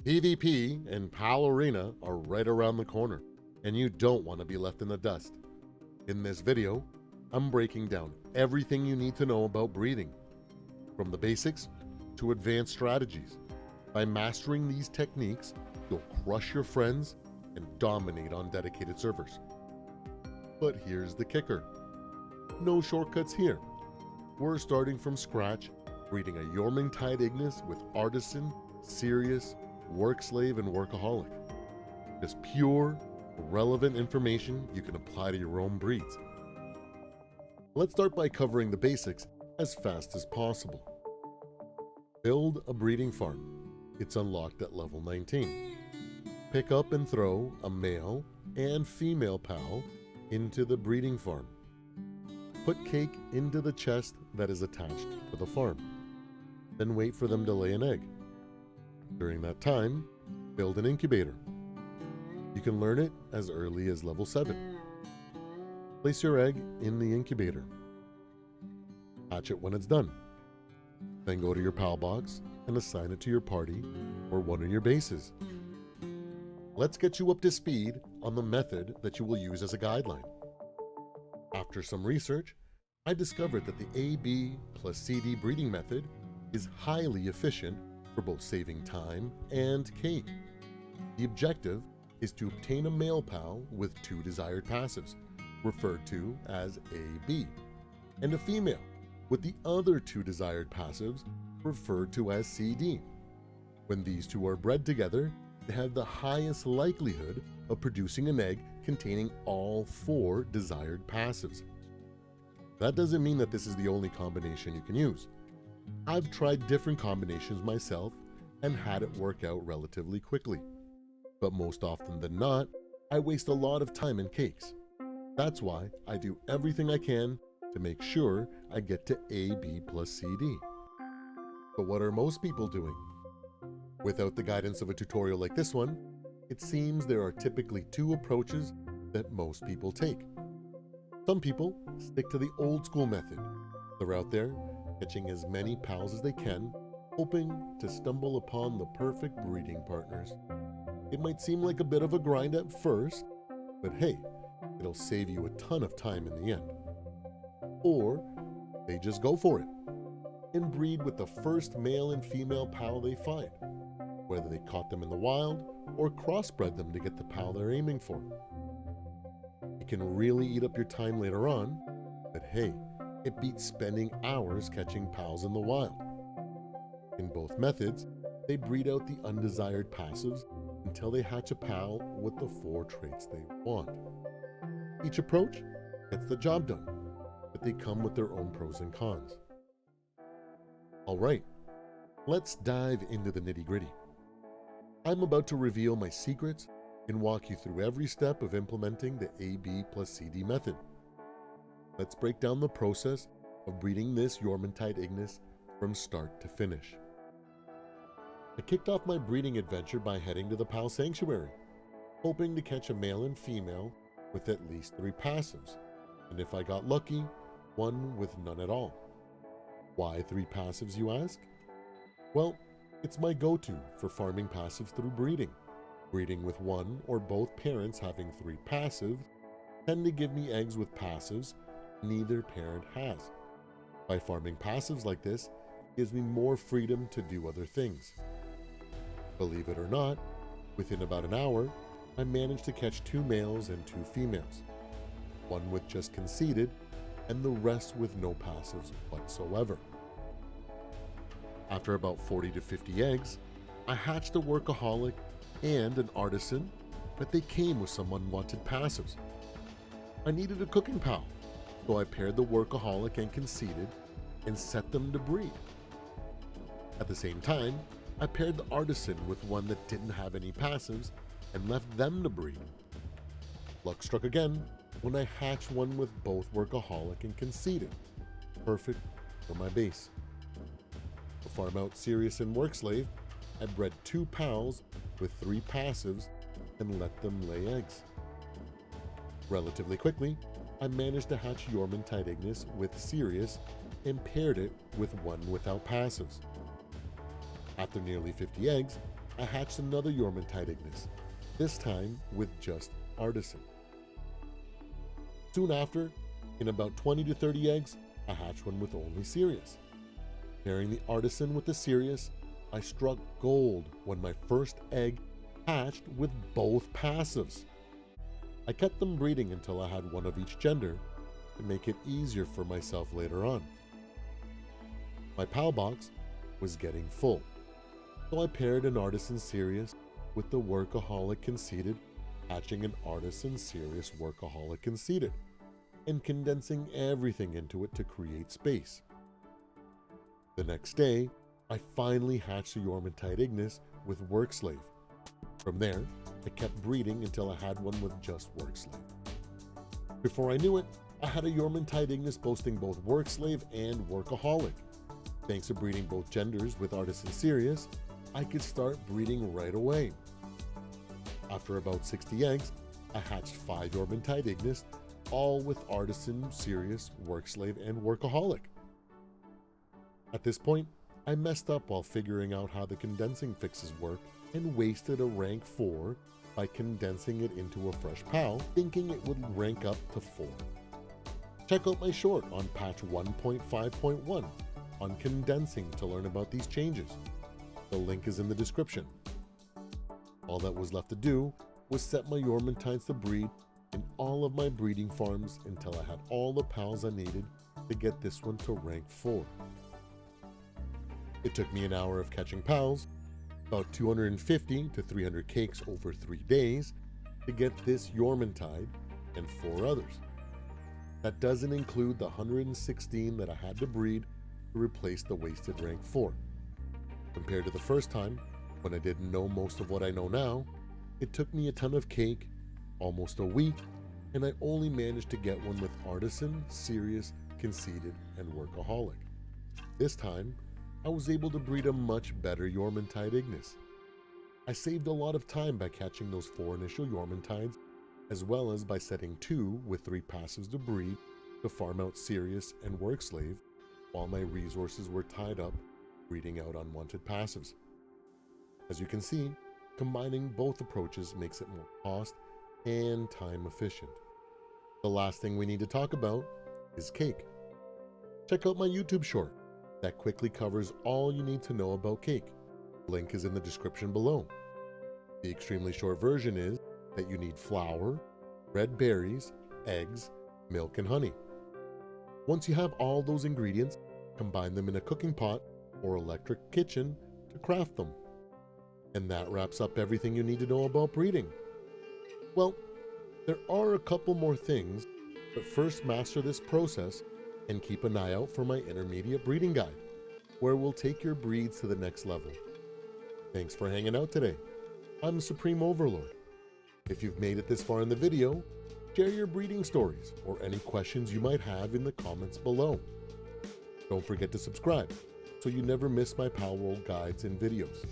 PvP and PAL Arena are right around the corner, and you don't want to be left in the dust. In this video, I'm breaking down everything you need to know about breeding, from the basics to advanced strategies. By mastering these techniques, you'll crush your friends and dominate on dedicated servers. But here's the kicker. No shortcuts here. We're starting from scratch, breeding a Jormuntide ignis with artisan, serious, work slave, and workaholic. Just pure, relevant information you can apply to your own breeds. Let's start by covering the basics as fast as possible. Build a breeding farm. It's unlocked at level 19. Pick up and throw a male and female pal into the breeding farm. Put cake into the chest that is attached to the farm. Then wait for them to lay an egg. During that time, build an incubator. You can learn it as early as level 7. Place your egg in the incubator. Hatch it when it's done. Then go to your PAL box and assign it to your party or one of your bases. Let's get you up to speed on the method that you will use as a guideline. After some research, I discovered that the AB plus CD breeding method is highly efficient for both saving time and cake. The objective is to obtain a male pal with 2 desired passives, referred to as AB, and a female with the other 2 desired passives, referred to as CD. When these 2 are bred together, they have the highest likelihood of producing an egg containing all 4 desired passives. That doesn't mean that this is the only combination you can use. I've tried different combinations myself and had it work out relatively quickly. But most often than not, I waste a lot of time in cakes. That's why I do everything I can to make sure I get to AB plus CD. But what are most people doing? Without the guidance of a tutorial like this one, it seems there are typically 2 approaches that most people take. Some people stick to the old school method. They're out there catching as many pals as they can, hoping to stumble upon the perfect breeding partners. It might seem like a bit of a grind at first, but hey, it'll save you a ton of time in the end. Or they just go for it and breed with the first male and female pal they find, whether they caught them in the wild or crossbred them to get the pal they're aiming for. It can really eat up your time later on, but hey, it beats spending hours catching pals in the wild. In both methods, they breed out the undesired passives until they hatch a pal with the 4 traits they want. Each approach gets the job done, but they come with their own pros and cons. Alright, let's dive into the nitty-gritty. I'm about to reveal my secrets and walk you through every step of implementing the AB plus CD method. Let's break down the process of breeding this Jormuntide ignis from start to finish. I kicked off my breeding adventure by heading to the PAL Sanctuary, hoping to catch a male and female with at least 3 passives, and if I got lucky, one with none at all. Why 3 passives, you ask? Well, it's my go-to for farming passives through breeding. Breeding with one or both parents having 3 passives tend to give me eggs with passives neither parent has. By farming passives like this, it gives me more freedom to do other things. Believe it or not, within about an hour, I managed to catch 2 males and 2 females, one with just conceded and the rest with no passives whatsoever. After about 40 to 50 eggs, I hatched a workaholic and an artisan, but they came with some unwanted passives. I needed a cooking pal, so I paired the workaholic and conceded and set them to breed. At the same time, I paired the artisan with one that didn't have any passives and left them to breed. Luck struck again when I hatched one with both workaholic and conceded. Perfect for my base. To farm out serious and work slave, I bred 2 pals with 3 passives and let them lay eggs. Relatively quickly, I managed to hatch Jormuntide ignis with serious and paired it with one without passives. After nearly 50 eggs, I hatched another Jormuntide ignis, this time with just artisan. Soon after, in about 20 to 30 eggs, I hatched one with only Sirius. Pairing the artisan with the Sirius, I struck gold when my first egg hatched with both passives. I kept them breeding until I had one of each gender to make it easier for myself later on. My PAL box was getting full, so I paired an artisan Sirius with the workaholic conceited, hatching an artisan Sirius workaholic conceited, and condensing everything into it to create space. The next day, I finally hatched a Jormuntide ignis with work slave. From there, I kept breeding until I had one with just work slave. Before I knew it, I had a Jormuntide ignis boasting both work slave and workaholic. Thanks to breeding both genders with artisan Sirius, I could start breeding right away. After about 60 eggs, I hatched 5 Jormuntide ignis, all with artisan Sirius, work slave, and workaholic. At this point, I messed up while figuring out how the condensing fixes work and wasted a rank 4 by condensing it into a fresh PAL, thinking it would rank up to 4. Check out my short on patch 1.5.1 on condensing to learn about these changes. The link is in the description. All that was left to do was set my Jormuntides to breed in all of my breeding farms until I had all the PALs I needed to get this one to rank 4. It took me an hour of catching PALs, about 250 to 300 cakes over 3 days to get this Jormuntide and 4 others. That doesn't include the 116 that I had to breed to replace the wasted rank 4. Compared to the first time, when I didn't know most of what I know now, it took me a ton of cake, almost a week, and I only managed to get one with artisan, Sirius, conceited, and workaholic. This time, I was able to breed a much better Jormuntide ignis. I saved a lot of time by catching those 4 initial Jormuntides, as well as by setting 2 with 3 passives to breed to farm out Sirius and work slave, while my resources were tied up breeding out unwanted passives. As you can see, combining both approaches makes it more cost and time efficient. The last thing we need to talk about is cake. Check out my YouTube short that quickly covers all you need to know about cake. Link is in the description below. The extremely short version is that you need flour, red berries, eggs, milk, and honey. Once you have all those ingredients, combine them in a cooking pot or electric kitchen to craft them. And that wraps up everything you need to know about breeding. Well, there are a couple more things, but first master this process and keep an eye out for my intermediate breeding guide, where we'll take your breeds to the next level. Thanks for hanging out today. I'm Supreme Overlord. If you've made it this far in the video, share your breeding stories or any questions you might have in the comments below. Don't forget to subscribe so you never miss my Palworld guides and videos.